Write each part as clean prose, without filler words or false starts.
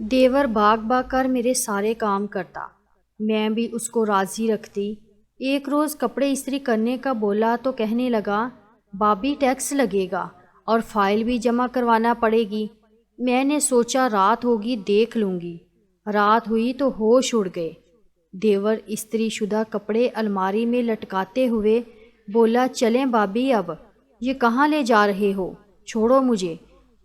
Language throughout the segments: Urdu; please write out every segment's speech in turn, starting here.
دیور بھاگ بھاگ کر میرے سارے کام کرتا، میں بھی اس کو راضی رکھتی۔ ایک روز کپڑے استری کرنے کا بولا تو کہنے لگا، بابی ٹیکس لگے گا اور فائل بھی جمع کروانا پڑے گی۔ میں نے سوچا رات ہوگی دیکھ لوں گی۔ رات ہوئی تو ہوش اڑ گئے۔ دیور استری شدہ کپڑے الماری میں لٹکاتے ہوئے بولا، چلیں بابی اب، یہ کہاں لے جا رہے ہو؟ چھوڑو مجھے۔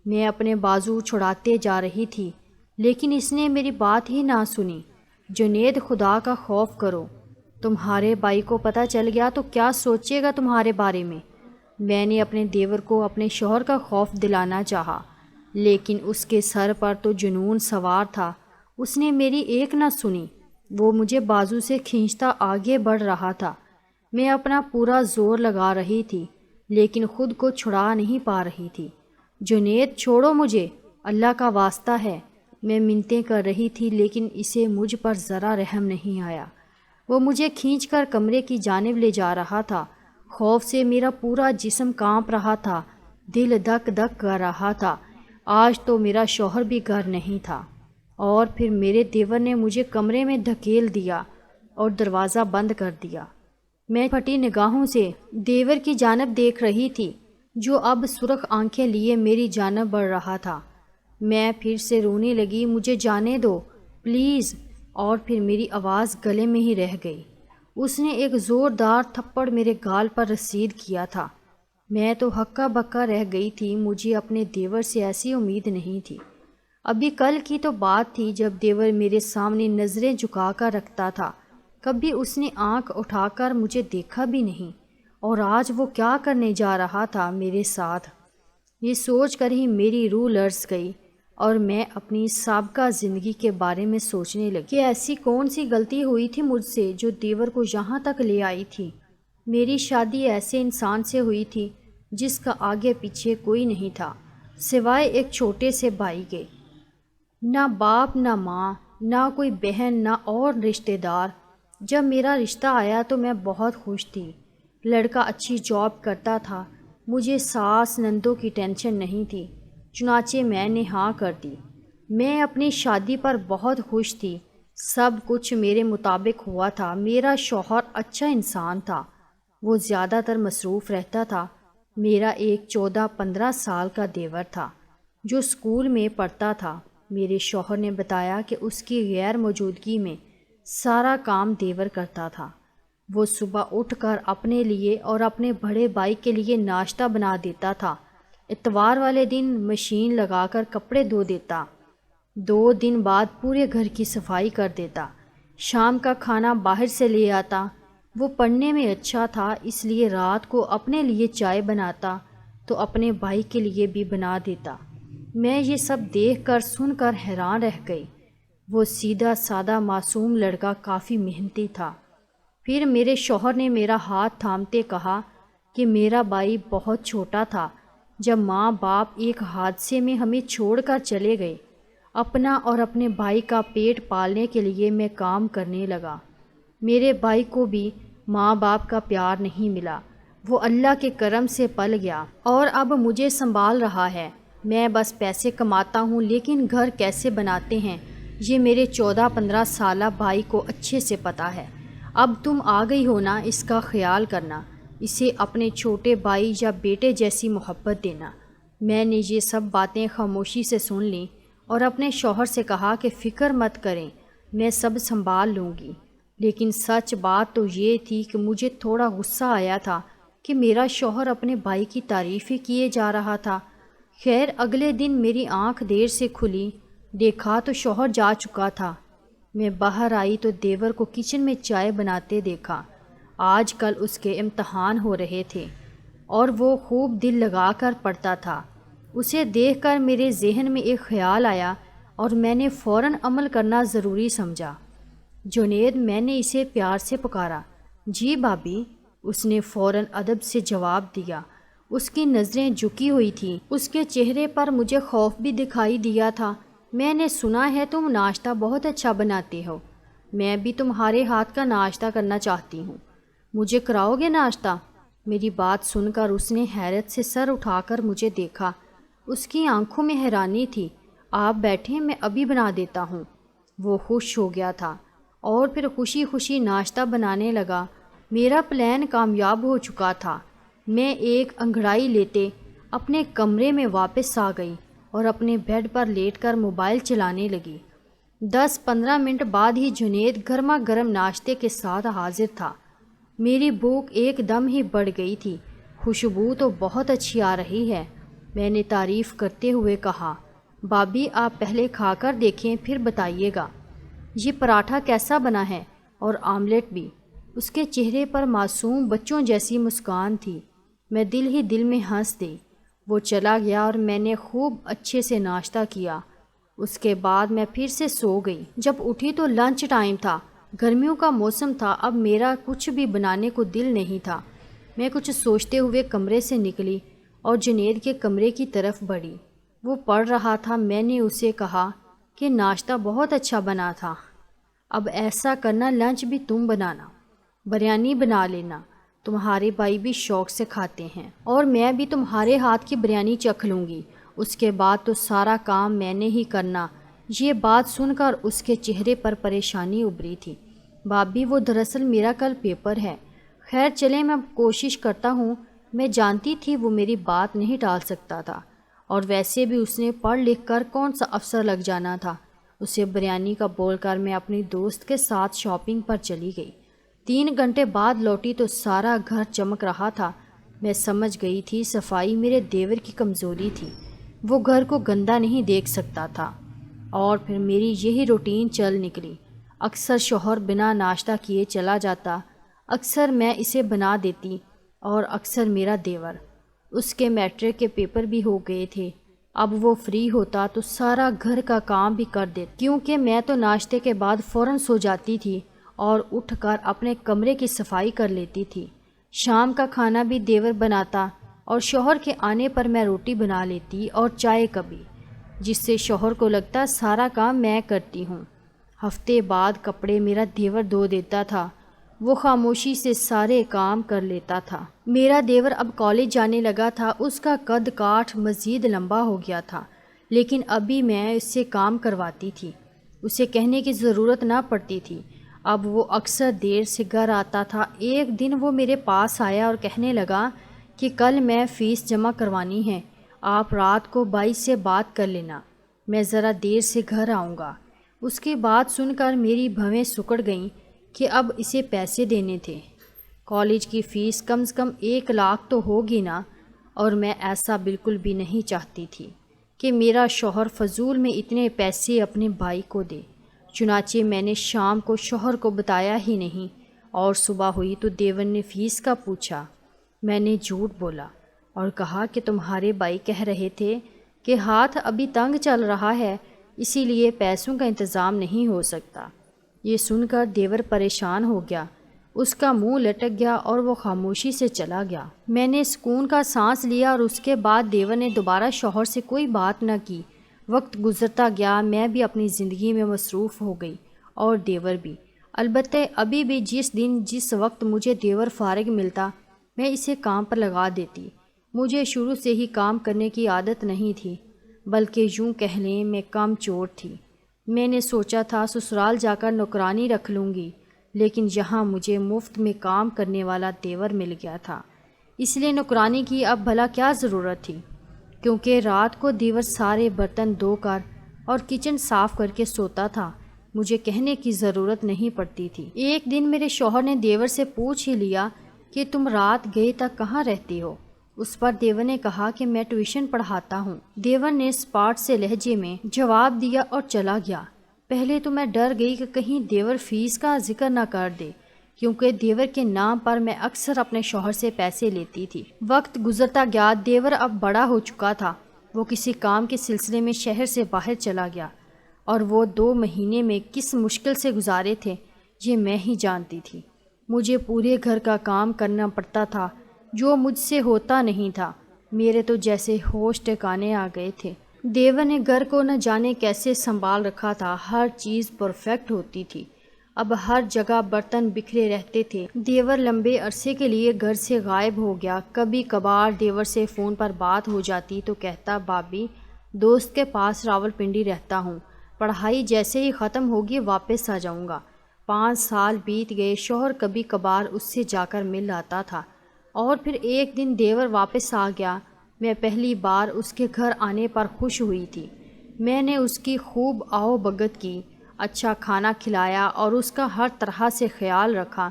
میں اپنے بازو چھڑاتے جا رہی تھی لیکن اس نے میری بات ہی نہ سنی۔ جنید، خدا کا خوف کرو، تمہارے بھائی کو پتہ چل گیا تو کیا سوچے گا تمہارے بارے میں؟ میں نے اپنے دیور کو اپنے شوہر کا خوف دلانا چاہا لیکن اس کے سر پر تو جنون سوار تھا۔ اس نے میری ایک نہ سنی، وہ مجھے بازو سے کھینچتا آگے بڑھ رہا تھا۔ میں اپنا پورا زور لگا رہی تھی لیکن خود کو چھڑا نہیں پا رہی تھی۔ جنید، چھوڑو مجھے، اللہ کا واسطہ ہے۔ میں منتیں کر رہی تھی لیکن اسے مجھ پر ذرا رحم نہیں آیا۔ وہ مجھے کھینچ کر کمرے کی جانب لے جا رہا تھا۔ خوف سے میرا پورا جسم کانپ رہا تھا، دل دھک دھک کر رہا تھا۔ آج تو میرا شوہر بھی گھر نہیں تھا اور پھر میرے دیور نے مجھے کمرے میں دھکیل دیا اور دروازہ بند کر دیا۔ میں پھٹی نگاہوں سے دیور کی جانب دیکھ رہی تھی جو اب سرخ آنکھیں لیے میری جانب بڑھ رہا تھا۔ میں پھر سے رونے لگی، مجھے جانے دو پلیز، اور پھر میری آواز گلے میں ہی رہ گئی۔ اس نے ایک زوردار تھپڑ میرے گال پر رسید کیا تھا۔ میں تو ہکا بکا رہ گئی تھی، مجھے اپنے دیور سے ایسی امید نہیں تھی۔ ابھی کل کی تو بات تھی جب دیور میرے سامنے نظریں جھکا کر رکھتا تھا، کبھی اس نے آنکھ اٹھا کر مجھے دیکھا بھی نہیں، اور آج وہ کیا کرنے جا رہا تھا میرے ساتھ؟ یہ سوچ کر ہی میری روح لرز گئی اور میں اپنی سابقہ زندگی کے بارے میں سوچنے لگی کہ ایسی کون سی غلطی ہوئی تھی مجھ سے جو دیور کو یہاں تک لے آئی تھی۔ میری شادی ایسے انسان سے ہوئی تھی جس کا آگے پیچھے کوئی نہیں تھا سوائے ایک چھوٹے سے بھائی کے۔ نہ باپ، نہ ماں، نہ کوئی بہن، نہ اور رشتہ دار۔ جب میرا رشتہ آیا تو میں بہت خوش تھی۔ لڑکا اچھی جاب کرتا تھا، مجھے ساس نندوں کی ٹینشن نہیں تھی، چنانچہ میں نے ہاں کر دی۔ میں اپنی شادی پر بہت خوش تھی، سب کچھ میرے مطابق ہوا تھا۔ میرا شوہر اچھا انسان تھا، وہ زیادہ تر مصروف رہتا تھا۔ میرا ایک 14-15 سال کا دیور تھا جو اسکول میں پڑھتا تھا۔ میرے شوہر نے بتایا کہ اس کی غیر موجودگی میں سارا کام دیور کرتا تھا۔ وہ صبح اٹھ کر اپنے لیے اور اپنے بڑے بھائی کے لیے ناشتہ بنا دیتا تھا، اتوار والے دن مشین لگا کر کپڑے دھو دیتا، 2 دن بعد پورے گھر کی صفائی کر دیتا، شام کا کھانا باہر سے لے آتا۔ وہ پڑھنے میں اچھا تھا اس لیے رات کو اپنے لیے چائے بناتا تو اپنے بھائی کے لیے بھی بنا دیتا۔ میں یہ سب دیکھ کر سن کر حیران رہ گئی۔ وہ سیدھا سادہ معصوم لڑکا کافی محنتی تھا۔ پھر میرے شوہر نے میرا ہاتھ تھامتے کہا کہ میرا بھائی بہت چھوٹا تھا جب ماں باپ ایک حادثے میں ہمیں چھوڑ کر چلے گئے۔ اپنا اور اپنے بھائی کا پیٹ پالنے کے لیے میں کام کرنے لگا۔ میرے بھائی کو بھی ماں باپ کا پیار نہیں ملا، وہ اللہ کے کرم سے پل گیا اور اب مجھے سنبھال رہا ہے۔ میں بس پیسے کماتا ہوں لیکن گھر کیسے بناتے ہیں یہ میرے 14-15 سالہ بھائی کو اچھے سے پتہ ہے۔ اب تم آ گئی ہو نا، اس کا خیال کرنا، اسے اپنے چھوٹے بھائی یا بیٹے جیسی محبت دینا۔ میں نے یہ سب باتیں خاموشی سے سن لیں اور اپنے شوہر سے کہا کہ فکر مت کریں، میں سب سنبھال لوں گی۔ لیکن سچ بات تو یہ تھی کہ مجھے تھوڑا غصہ آیا تھا کہ میرا شوہر اپنے بھائی کی تعریفیں کیے جا رہا تھا۔ خیر اگلے دن میری آنکھ دیر سے کھلی، دیکھا تو شوہر جا چکا تھا۔ میں باہر آئی تو دیور کو کچن میں چائے بناتے دیکھا۔ آج کل اس کے امتحان ہو رہے تھے اور وہ خوب دل لگا کر پڑھتا تھا۔ اسے دیکھ کر میرے ذہن میں ایک خیال آیا اور میں نے فوراً عمل کرنا ضروری سمجھا۔ جنید، میں نے اسے پیار سے پکارا۔ جی بھابی، اس نے فوراً ادب سے جواب دیا۔ اس کی نظریں جھکی ہوئی تھیں، اس کے چہرے پر مجھے خوف بھی دکھائی دیا تھا۔ میں نے سنا ہے تم ناشتہ بہت اچھا بناتے ہو، میں بھی تمہارے ہاتھ کا ناشتہ کرنا چاہتی ہوں، مجھے کراؤ گے ناشتہ؟ میری بات سن کر اس نے حیرت سے سر اٹھا کر مجھے دیکھا۔ اس کی آنکھوں میں حیرانی تھی آپ بیٹھیں، میں ابھی بنا دیتا ہوں۔ وہ خوش ہو گیا تھا اور پھر خوشی خوشی ناشتہ بنانے لگا۔ میرا پلان کامیاب ہو چکا تھا۔ میں ایک انگڑائی لیتے اپنے کمرے میں واپس آ گئی اور اپنے بیڈ پر لیٹ کر موبائل چلانے لگی۔ 10-15 منٹ بعد ہی جنید گرما گرم ناشتے کے ساتھ حاضر تھا۔ میری بھوک ایک دم ہی بڑھ گئی تھی۔ خوشبو تو بہت اچھی آ رہی ہے، میں نے تعریف کرتے ہوئے کہا۔ بابی آپ پہلے کھا کر دیکھیں پھر بتائیے گا یہ پراٹھا کیسا بنا ہے، اور آملیٹ بھی۔ اس کے چہرے پر معصوم بچوں جیسی مسکان تھی۔ میں دل ہی دل میں ہنس دی۔ وہ چلا گیا اور میں نے خوب اچھے سے ناشتہ کیا۔ اس کے بعد میں پھر سے سو گئی۔ جب اٹھی تو لنچ ٹائم تھا، گرمیوں کا موسم تھا۔ اب میرا کچھ بھی بنانے کو دل نہیں تھا۔ میں کچھ سوچتے ہوئے کمرے سے نکلی اور جنید کے کمرے کی طرف بڑھی۔ وہ پڑھ رہا تھا۔ میں نے اسے کہا کہ ناشتہ بہت اچھا بنا تھا، اب ایسا کرنا لنچ بھی تم بنانا، بریانی بنا لینا، تمہارے بھائی بھی شوق سے کھاتے ہیں، اور میں بھی تمہارے ہاتھ کی بریانی چکھ لوں گی، اس کے بعد تو سارا کام میں نے ہی کرنا۔ یہ بات سن کر اس کے چہرے پر پریشانی ابھری تھی۔ بابی وہ دراصل میرا کل پیپر ہے۔ خیر چلیں میں کوشش کرتا ہوں۔ میں جانتی تھی وہ میری بات نہیں ٹال سکتا تھا، اور ویسے بھی اس نے پڑھ لکھ کر کون سا افسر لگ جانا تھا۔ اسے بریانی کا بول کر میں اپنی دوست کے ساتھ شاپنگ پر چلی گئی۔ 3 گھنٹے بعد لوٹی تو سارا گھر چمک رہا تھا۔ میں سمجھ گئی تھی صفائی میرے دیور کی کمزوری تھی، وہ گھر کو گندا نہیں دیکھ سکتا تھا۔ اور پھر میری یہی روٹین چل نکلی۔ اکثر شوہر بنا ناشتہ کیے چلا جاتا، اکثر میں اسے بنا دیتی، اور اکثر میرا دیور۔ اس کے میٹرک کے پیپر بھی ہو گئے تھے۔ اب وہ فری ہوتا تو سارا گھر کا کام بھی کر دیتا، کیونکہ میں تو ناشتے کے بعد فوراً سو جاتی تھی اور اٹھ کر اپنے کمرے کی صفائی کر لیتی تھی۔ شام کا کھانا بھی دیور بناتا، اور شوہر کے آنے پر میں روٹی بنا لیتی اور چائے کبھی، جس سے شوہر کو لگتا سارا کام میں کرتی ہوں۔ ہفتے بعد کپڑے میرا دیور دھو دیتا تھا، وہ خاموشی سے سارے کام کر لیتا تھا۔ میرا دیور اب کالج جانے لگا تھا، اس کا قد کاٹھ مزید لمبا ہو گیا تھا، لیکن ابھی میں اس سے کام کرواتی تھی، اسے کہنے کی ضرورت نہ پڑتی تھی۔ اب وہ اکثر دیر سے گھر آتا تھا۔ ایک دن وہ میرے پاس آیا اور کہنے لگا کہ کل میں فیس جمع کروانی ہے، آپ رات کو بھائی سے بات کر لینا، میں ذرا دیر سے گھر آؤں گا۔ اس کی بات سن کر میری بھویں سکڑ گئیں کہ اب اسے پیسے دینے تھے۔ کالج کی فیس کم سے کم 1 لاکھ تو ہوگی نا، اور میں ایسا بالکل بھی نہیں چاہتی تھی کہ میرا شوہر فضول میں اتنے پیسے اپنے بھائی کو دے۔ چنانچہ میں نے شام کو شوہر کو بتایا ہی نہیں، اور صبح ہوئی تو دیور نے فیس کا پوچھا۔ میں نے جھوٹ بولا اور کہا کہ تمہارے بھائی کہہ رہے تھے کہ ہاتھ ابھی تنگ چل رہا ہے، اسی لیے پیسوں کا انتظام نہیں ہو سکتا۔ یہ سن کر دیور پریشان ہو گیا، اس کا منہ لٹک گیا اور وہ خاموشی سے چلا گیا۔ میں نے سکون کا سانس لیا، اور اس کے بعد دیور نے دوبارہ شوہر سے کوئی بات نہ کی۔ وقت گزرتا گیا، میں بھی اپنی زندگی میں مصروف ہو گئی اور دیور بھی۔ البتہ ابھی بھی جس دن جس وقت مجھے دیور فارغ ملتا میں اسے کام پر لگا دیتی۔ مجھے شروع سے ہی کام کرنے کی عادت نہیں تھی، بلکہ یوں کہہ لیں میں کم چور تھی۔ میں نے سوچا تھا سسرال جا کر نوکرانی رکھ لوں گی، لیکن یہاں مجھے مفت میں کام کرنے والا دیور مل گیا تھا، اس لیے نوکرانی کی اب بھلا کیا ضرورت تھی، کیونکہ رات کو دیور سارے برتن دھو کر اور کچن صاف کر کے سوتا تھا، مجھے کہنے کی ضرورت نہیں پڑتی تھی۔ ایک دن میرے شوہر نے دیور سے پوچھ ہی لیا کہ تم رات گئے تک کہاں رہتی ہو؟ اس پر دیور نے کہا کہ میں ٹیوشن پڑھاتا ہوں۔ دیور نے اسپاٹ سے لہجے میں جواب دیا اور چلا گیا۔ پہلے تو میں ڈر گئی کہ کہیں دیور فیس کا ذکر نہ کر دے، کیونکہ دیور کے نام پر میں اکثر اپنے شوہر سے پیسے لیتی تھی۔ وقت گزرتا گیا، دیور اب بڑا ہو چکا تھا، وہ کسی کام کے سلسلے میں شہر سے باہر چلا گیا، اور وہ 2 مہینے میں کس مشکل سے گزارے تھے یہ میں ہی جانتی تھی۔ مجھے پورے گھر کا کام کرنا پڑتا تھا، جو مجھ سے ہوتا نہیں تھا۔ میرے تو جیسے ہوش ٹھکانے آ گئے تھے۔ دیور نے گھر کو نہ جانے کیسے سنبھال رکھا تھا، ہر چیز پرفیکٹ ہوتی تھی، اب ہر جگہ برتن بکھرے رہتے تھے۔ دیور لمبے عرصے کے لیے گھر سے غائب ہو گیا۔ کبھی کبھار دیور سے فون پر بات ہو جاتی تو کہتا بابی دوست کے پاس راولپنڈی رہتا ہوں، پڑھائی جیسے ہی ختم ہوگی واپس آ جاؤں گا۔ 5 سال بیت گئے، شوہر کبھی کبھار اس سے جا کر مل آتا تھا، اور پھر ایک دن دیور واپس آ گیا۔ میں پہلی بار اس کے گھر آنے پر خوش ہوئی تھی۔ میں نے اس کی خوب آؤ بھگت کی، اچھا کھانا کھلایا اور اس کا ہر طرح سے خیال رکھا۔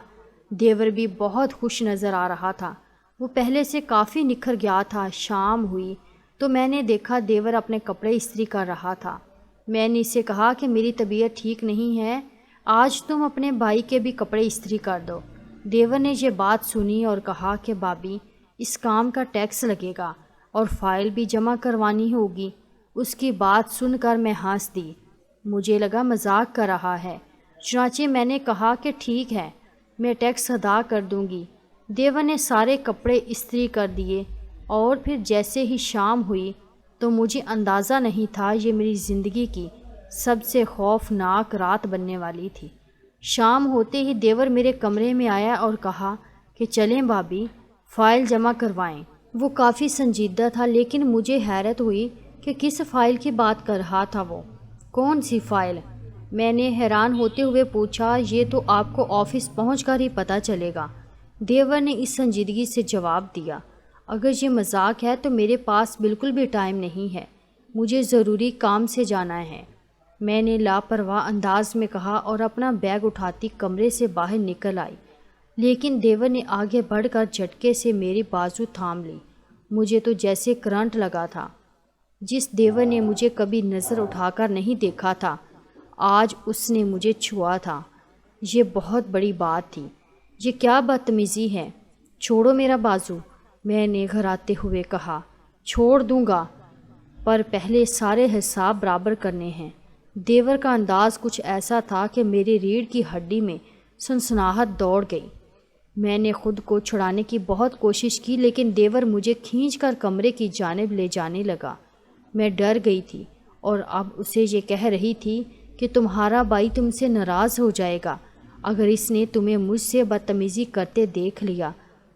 دیور بھی بہت خوش نظر آ رہا تھا، وہ پہلے سے کافی نکھر گیا تھا۔ شام ہوئی تو میں نے دیکھا دیور اپنے کپڑے استری کر رہا تھا۔ میں نے اسے کہا کہ میری طبیعت ٹھیک نہیں ہے، آج تم اپنے بھائی کے بھی کپڑے استری کر دو۔ دیور نے یہ بات سنی اور کہا کہ بھابھی، اس کام کا ٹیکس لگے گا اور فائل بھی جمع کروانی ہوگی۔ اس کی بات سن کر میں ہنس دی، مجھے لگا مذاق کر رہا ہے۔ چنانچہ میں نے کہا کہ ٹھیک ہے، میں ٹیکس ادا کر دوں گی۔ دیور نے سارے کپڑے استری کر دیے، اور پھر جیسے ہی شام ہوئی تو مجھے اندازہ نہیں تھا یہ میری زندگی کی سب سے خوفناک رات بننے والی تھی۔ شام ہوتے ہی دیور میرے کمرے میں آیا اور کہا کہ چلیں بھابھی، فائل جمع کروائیں۔ وہ کافی سنجیدہ تھا، لیکن مجھے حیرت ہوئی کہ کس فائل کی بات کر رہا تھا وہ۔ کون سی فائل؟ میں نے حیران ہوتے ہوئے پوچھا۔ یہ تو آپ کو آفس پہنچ کر ہی پتہ چلے گا، دیور نے اس سنجیدگی سے جواب دیا۔ اگر یہ مذاق ہے تو میرے پاس بالکل بھی ٹائم نہیں ہے، مجھے ضروری کام سے جانا ہے، میں نے لاپرواہ انداز میں کہا اور اپنا بیگ اٹھاتی کمرے سے باہر نکل آئی۔ لیکن دیور نے آگے بڑھ کر جھٹکے سے میری بازو تھام لی۔ مجھے تو جیسے کرنٹ لگا تھا۔ جس دیور نے مجھے کبھی نظر اٹھا کر نہیں دیکھا تھا، آج اس نے مجھے چھوا تھا۔ یہ بہت بڑی بات تھی۔ یہ کیا بدتمیزی ہے؟ چھوڑو میرا بازو، میں نے گھراتے ہوئے کہا۔ چھوڑ دوں گا، پر پہلے سارے حساب برابر کرنے ہیں۔ دیور کا انداز کچھ ایسا تھا کہ میری ریڑھ کی ہڈی میں سنسناہٹ دوڑ گئی۔ میں نے خود کو چھڑانے کی بہت کوشش کی، لیکن دیور مجھے کھینچ کر کمرے کی جانب لے جانے لگا۔ میں ڈر گئی تھی اور اب اسے یہ کہہ رہی تھی کہ تمہارا بھائی تم سے ناراض ہو جائے گا اگر اس نے تمہیں مجھ سے بدتمیزی کرتے دیکھ لیا،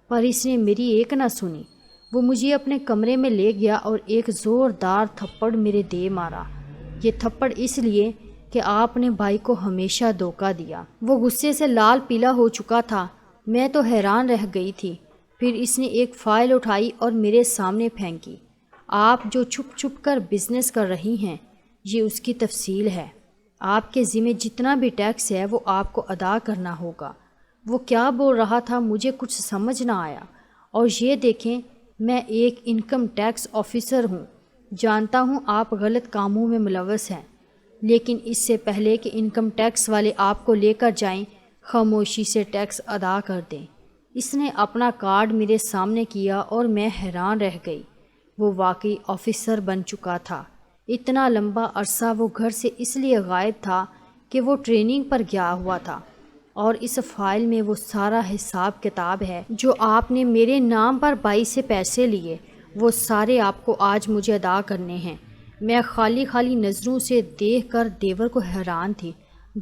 پر اس نے میری ایک نہ سنی۔ وہ مجھے اپنے کمرے میں لے گیا اور ایک زوردار تھپڑ میرے دے مارا۔ یہ تھپڑ اس لیے کہ آپ نے بھائی کو ہمیشہ دھوکہ دیا۔ وہ غصے سے لال پیلا ہو چکا تھا۔ میں تو حیران رہ گئی تھی۔ پھر اس نے ایک فائل اٹھائی اور میرے سامنے پھینکی۔ آپ جو چھپ چھپ کر بزنس کر رہی ہیں، یہ اس کی تفصیل ہے۔ آپ کے ذمہ جتنا بھی ٹیکس ہے وہ آپ کو ادا کرنا ہوگا۔ وہ کیا بول رہا تھا مجھے کچھ سمجھ نہ آیا۔ اور یہ دیکھیں، میں ایک انکم ٹیکس آفیسر ہوں، جانتا ہوں آپ غلط کاموں میں ملوث ہیں، لیکن اس سے پہلے کہ انکم ٹیکس والے آپ کو لے کر جائیں، خاموشی سے ٹیکس ادا کر دیں۔ اس نے اپنا کارڈ میرے سامنے کیا اور میں حیران رہ گئی۔ وہ واقعی آفیسر بن چکا تھا۔ اتنا لمبا عرصہ وہ گھر سے اس لیے غائب تھا کہ وہ ٹریننگ پر گیا ہوا تھا، اور اس فائل میں وہ سارا حساب کتاب ہے جو آپ نے میرے نام پر بھائی سے پیسے لیے، وہ سارے آپ کو آج مجھے ادا کرنے ہیں۔ میں خالی خالی نظروں سے دیکھ کر دیور کو حیران تھی،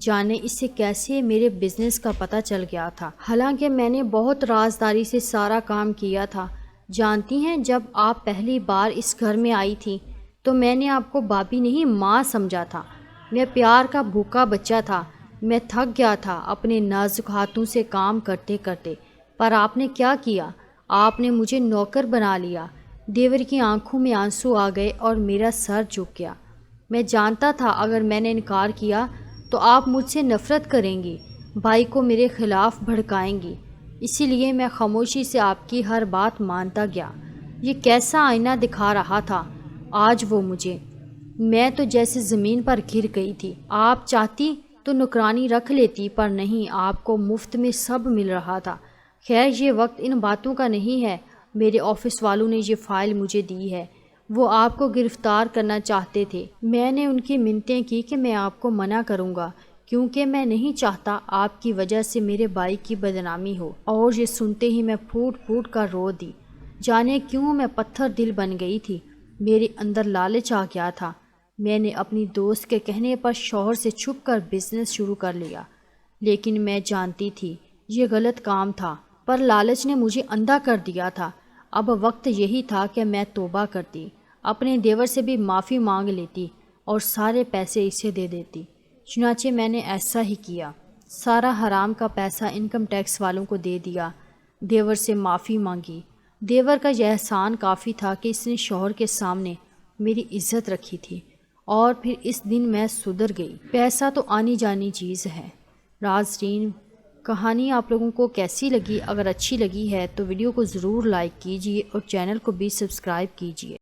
جانے اس سے کیسے میرے بزنس کا پتہ چل گیا تھا، حالانکہ میں نے بہت رازداری سے سارا کام کیا تھا۔ جانتی ہیں، جب آپ پہلی بار اس گھر میں آئی تھی تو میں نے آپ کو بھابھی نہیں ماں سمجھا تھا۔ میں پیار کا بھوکا بچہ تھا، میں تھک گیا تھا اپنے نازک ہاتھوں سے کام کرتے کرتے، پر آپ نے کیا کیا؟ آپ نے مجھے نوکر بنا لیا۔ دیور کی آنکھوں میں آنسو آ گئے اور میرا سر جھک گیا۔ میں جانتا تھا اگر میں نے انکار کیا تو آپ مجھ سے نفرت کریں گی، بھائی کو میرے خلاف بھڑکائیں گی، اسی لیے میں خاموشی سے آپ کی ہر بات مانتا گیا۔ یہ کیسا آئینہ دکھا رہا تھا آج وہ مجھے! میں تو جیسے زمین پر گر گئی تھی۔ آپ چاہتی تو نوکرانی رکھ لیتی، پر نہیں، آپ کو مفت میں سب مل رہا تھا۔ خیر، یہ وقت ان باتوں کا نہیں ہے۔ میرے آفس والوں نے یہ فائل مجھے دی ہے، وہ آپ کو گرفتار کرنا چاہتے تھے۔ میں نے ان کی منتیں کی کہ میں آپ کو منع کروں گا، کیونکہ میں نہیں چاہتا آپ کی وجہ سے میرے بھائی کی بدنامی ہو۔ اور یہ سنتے ہی میں پھوٹ پھوٹ کر رو دی۔ جانے کیوں میں پتھر دل بن گئی تھی، میرے اندر لالچ آ گیا تھا۔ میں نے اپنی دوست کے کہنے پر شوہر سے چھپ کر بزنس شروع کر لیا، لیکن میں جانتی تھی یہ غلط کام تھا، پر لالچ نے مجھے اندھا کر دیا تھا۔ اب وقت یہی تھا کہ میں توبہ کرتی، اپنے دیور سے بھی معافی مانگ لیتی اور سارے پیسے اسے دے دیتی۔ چنانچہ میں نے ایسا ہی کیا، سارا حرام کا پیسہ انکم ٹیکس والوں کو دے دیا، دیور سے معافی مانگی۔ دیور کا یہ احسان کافی تھا کہ اس نے شوہر کے سامنے میری عزت رکھی تھی، اور پھر اس دن میں سدھر گئی۔ پیسہ تو آنی جانی چیز ہے۔ ناظرین، کہانی آپ لوگوں کو کیسی لگی؟ اگر اچھی لگی ہے تو ویڈیو کو ضرور لائک کیجیے اور چینل کو بھی سبسکرائب کیجیے۔